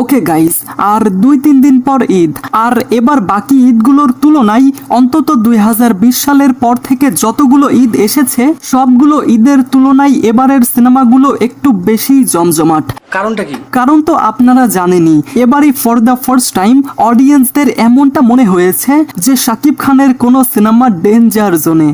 Okay guys, আর 2-3 দিন পর ঈদ। আর এবার বাকি ঈদগুলোর তুলনায় অন্তত 2020 সালের পর থেকে যতগুলো ঈদ এসেছে সবগুলো ঈদের তুলনায় এবারের সিনেমাগুলো একটু বেশি জমজমাট। কারণটা কি? কারণ তো আপনারা জানেনই, এবারই ফর দ্য ফার্স্ট টাইম অডিয়েন্সদের এমনটা মনে হয়েছে যে শাকিব খানের কোনো সিনেমা ডেঞ্জার জোনে।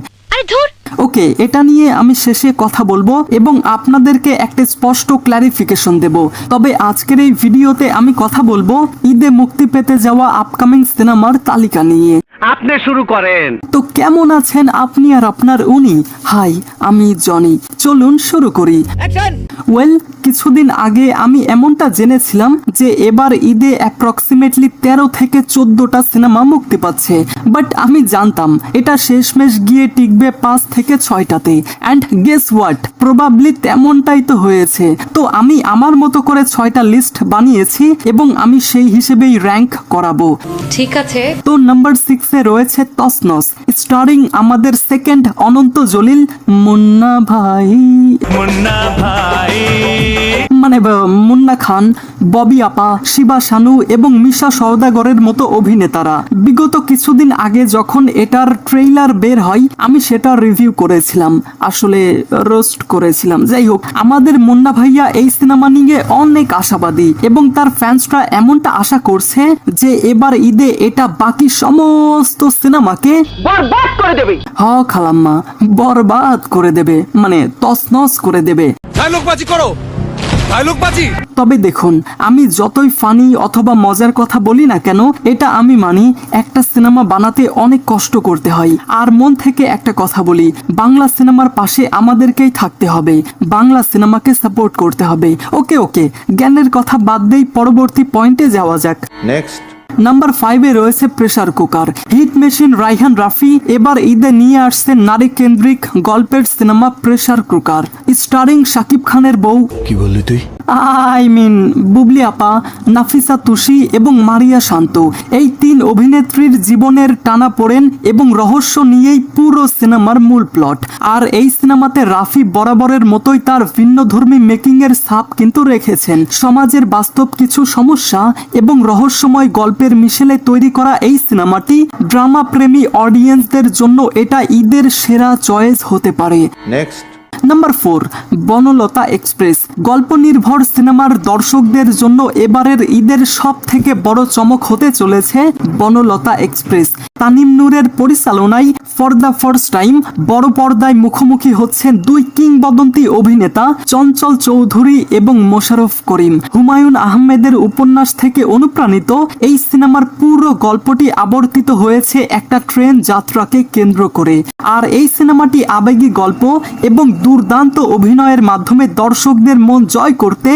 ওকে, এটা নিয়ে আমি শেষে কথা বলবো এবং আপনাদেরকে একটা স্পষ্ট ক্ল্যারিফিকেশন দেব। তবে আজকের এই ভিডিওতে আমি কথা বলবো ঈদে মুক্তি পেতে যাওয়া আপকামিং সিনেমার তালিকা নিয়ে। আপনি শুরু করেন। তো কেমন আছেন আপনি আর আপনার উনি? হাই, আমি জনি। চলুন শুরু করি। ওয়েল, কিছুদিন আগে আমি এমনটা জেনেছিলাম যে এবার ঈদে অ্যাপ্রক্সিমেটলি 13 থেকে 14টা সিনেমা মুক্তি পাচ্ছে, বাট আমি জানতাম এটা শেষমেশ গিয়ে টিকবে 5 থেকে 6টাতে। অ্যান্ড গেস হোয়াট, প্রবাবলি তেমনটাই তো হয়েছে। তো আমি আমার মতো করে 6টা লিস্ট বানিয়েছি এবং আমি সেই হিসেবেই র্যাঙ্ক করাবো। ঠিক আছে। তো নাম্বার 6-এ রয়েছে তসনস, স্টারিং আমাদের সেকেন্ড অনন্ত জলিল, মুন্না ভাই মানে মুন্না খান, ববি আপা, শিবা শানু এবং মিশা সওদাগরের মতো অভিনেতারা। বিগত কিছুদিন আগে যখন এটার ট্রেইলার বের হয় আমি সেটা রিভিউ করেছিলাম, আসলে রোস্ট করেছিলাম। যাই হোক, আমাদের মুন্না ভাইয়া এই সিনেমা নিয়ে অনেক আশাবাদী এবং তার ফ্যান্সরা এমনটা আশা করছে যে এবার ঈদে এটা বাকি সমস্ত সিনেমাকে বরবাদ করে দেবে। হ্যাঁ খালাম্মা, বরবাদ করে দেবে, মানে তছনছ করে দেবে। ডায়লগবাজি করো, ডায়লগবাজি। তবে দেখুন, আমি যতই ফানি অথবা মজার কথা বলি না কেন, এটা আমি মানি একটা সিনেমা বানাতে অনেক কষ্ট করতে হয়। আর মন থেকে একটা কথা বলি, বাংলা সিনেমার পাশে আমাদেরকেই থাকতে হবে, বাংলা সিনেমাকে সাপোর্ট করতে হবে। ওকে, জ্ঞানের কথা বাদ দেই, পরবর্তী পয়েন্টে যাওয়া যাক। নেক্সট নাম্বার 5-এ রয়েছে pressure cooker. Hit machine Raihan Rafi এবার ঈদে নিয়ে আসছে নারী কেন্দ্রিক গল্পের সিনেমা প্রেসার কুকার, স্টারিং শাকিব খানের বউ, কি বললি তুই? আই মিন বুবলি আপা, নাফিসা তুষি এবং মারিয়া শান্ত। এই 3 অভিনেত্রীর জীবনের টানাপোড়েন এবং রহস্য নিয়েই পুরো সিনেমার মূল প্লট। আর এই সিনেমাতে রাফি বরাবরের মতোই তার ভিন্নধর্মী মেকিং এর ছাপ কিন্তু রেখেছেন। সমাজের বাস্তব কিছু সমস্যা এবং রহস্যময় গল্পের মিশেলে তৈরি করা এই সিনেমাটি ড্রামা প্রেমী অডিয়েন্সদের জন্য এটা ঈদের সেরা চয়েস হতে পারে। Next number 4, Banalata express. গল্প নির্ভর সিনেমার দর্শকদের জন্য এবারের ঈদের সব থেকে বড় চমক হতে চলেছে বনলতা এক্সপ্রেস। তানিম নূরের পরিচালনায় ফর দ্য ফার্স্ট টাইম বড় পর্দায় মুখোমুখি হচ্ছেন 2 কিংবদন্তি অভিনেতা চঞ্চল চৌধুরী এবং মোশাররফ করিম। হুমায়ুন আহমেদের উপন্যাস থেকে অনুপ্রাণিত এই সিনেমার পুরো গল্পটি আবর্তিত হয়েছে একটা ট্রেন যাত্রাকে কেন্দ্র করে। আর এই সিনেমাটি আবেগী গল্প এবং দুর্দান্ত অভিনয়ের মাধ্যমে দর্শকদের মন জয় করতে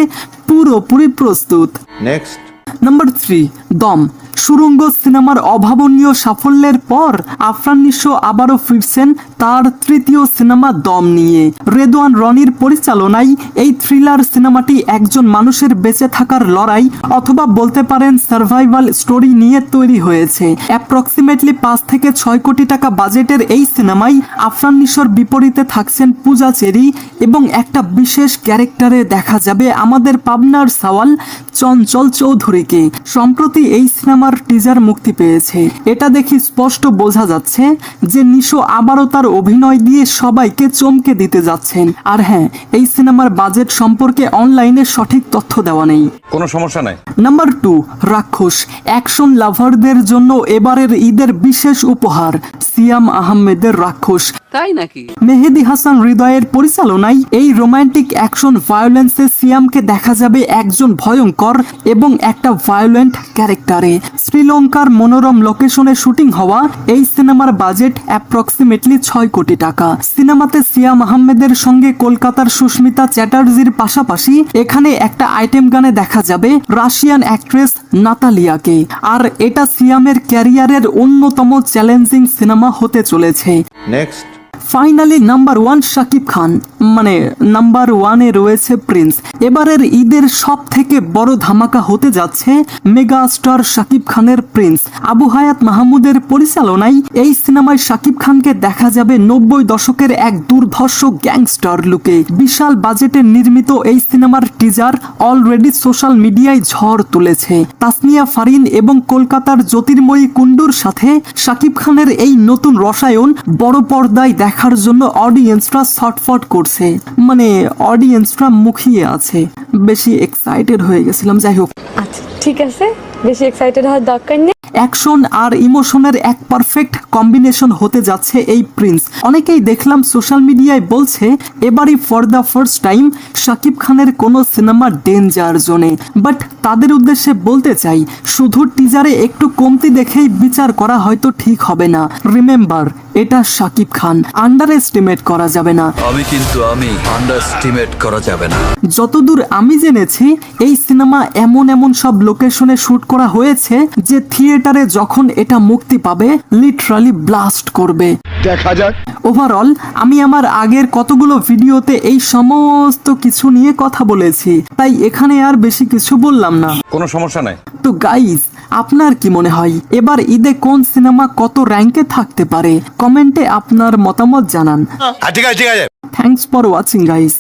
পুরোপুরি প্রস্তুত। নেক্সট নাম্বার 3, দম। সুরঙ্গ সিনেমার অভাবনীয় সাফল্যের পর আফরান নিশো আবারও ফিরছেন তার 3য় সিনেমা দম নিয়ে। রেদওয়ান রনির পরিচালনায় এই থ্রিলার সিনেমাটি একজন মানুষের বেঁচে থাকার লড়াই অথবা বলতে পারেন সার্ভাইভাল স্টোরি নিয়ে তৈরি হয়েছে। অ্যাপ্রক্সিমেটলি 5 থেকে 6 কোটি টাকা বাজেটের এই সিনেমায় আফরান নিশোর বিপরীতে থাকছেন পূজা চেরি এবং একটা বিশেষ ক্যারেক্টারে দেখা যাবে আমাদের পাবনার সাওয়াল চঞ্চল চৌধুরীকে। সম্প্রতি এই সিনেমার টিজার মুক্তি পেয়েছে, এটা দেখে স্পষ্ট বোঝা যাচ্ছে যে নিশো আবারও তার অভিনয় দিয়ে সবাইকে চমকে দিতে যাচ্ছেন। আর হ্যাঁ, এই সিনেমার বাজেট সম্পর্কে অনলাইনে সঠিক তথ্য দেওয়া নেই। কোনো সমস্যা নাই। নাম্বার 2, রাক্ষস। অ্যাকশন লাভারদের জন্য এবারের ঈদের বিশেষ উপহার সিয়াম আহমেদের রাক্ষস। তাই নাকি? মেহেদি হাসান হৃদয়ের পরিচালনায় এই রোমান্টিক অ্যাকশন ভায়োলেন্সে সিয়ামকে দেখা যাবে একজন ভয়ঙ্কর এবং একটা ভায়োলেন্ট ক্যারেক্টারে। শ্রীলঙ্কার মনোরম লোকেশনে শুটিং হওয়া এই সিনেমার বাজেট অ্যাপ্রক্সিমেটলি 6 কোটি টাকা। সিনেমাতে সিয়াম আহমেদের সঙ্গে কলকাতার সুস্মিতা চ্যাটার্জির পাশাপাশি এখানে একটা আইটেম গানে দেখা যাবে রাশিয়ান অ্যাক্ট্রেস নাতালিয়াকে। আর এটা সিয়ামের ক্যারিয়ারের অন্যতম চ্যালেঞ্জিং সিনেমা হতে চলেছে। Next finally number 1, Shakib Khan. মানে নাম্বার 1-এ রয়েছে প্রিন্স। এবারের ঈদের সব থেকে বড় ধামাকা হতে যাচ্ছে মেগা স্টার শাকিব খানের প্রিন্স। আবু হায়াত মাহমুদের পরিচালনায় এই সিনেমায় শাকিব খানকে দেখা যাবে 90 দশকের এক দুর্ধর্ষ গ্যাংস্টার লুকে। বিশাল বাজেটে নির্মিত এই সিনেমার টিজার অলরেডি সোশ্যাল মিডিয়ায় ঝড় তুলেছে। তাসনিয়া ফারিন এবং কলকাতার জ্যোতির্ময়ী কুণ্ডুর সাথে শাকিব খানের এই নতুন রসায়ন বড় পর্দায় দেখার জন্য অডিয়েন্সরা ছটফট করছে, মানে অডিয়েন্সরা মুখিয়ে আছে। বেশি এক্সাইটেড হয়ে গেছিলাম। যাই হোক, আচ্ছা ঠিক আছে, বেশি এক্সাইটেড হওয়ার দরকার নেই। অ্যাকশন আর ইমোশনের এক পারফেক্ট কম্বিনেশন হতে যাচ্ছে এই প্রিন্স। অনেকেই দেখলাম সোশ্যাল মিডিয়ায় বলছে এবারই for the first time Shakib খানের কোনো সিনেমা ডেঞ্জার জোনে। বাট তাদের উদ্দেশ্যে বলতে চাই, শুধু টিজারে একটু কমতি দেখেই বিচার করা হয়তো ঠিক হবে না। রিমেম্বার, এটা শাকিব খান, আন্ডার এস্টিমেট করা যাবে না। আমি আন্ডারস্টিমেট করা যাবে না। যতদূর আমি জেনেছি এই সিনেমা এমন সব লোকেশনে শুট করা হয়েছে যে থিয়েটারে যখন এটা মুক্তি পাবে লিটারালি ব্লাস্ট করবে। দেখা যাক। ওভারঅল আমি আমার আগের কতগুলো ভিডিওতে এই সমস্ত কিছু নিয়ে কথা বলেছি, তাই এখানে আর বেশি কিছু বললাম না। কোনো সমস্যা নাই। তো গাইস, আপনার কি মনে হয় এবার ঈদে কোন সিনেমা কত র্যাঙ্কে থাকতে পারে? কমেন্টে আপনার মতামত জানান। ঠিক আছে। Thanks for watching guys.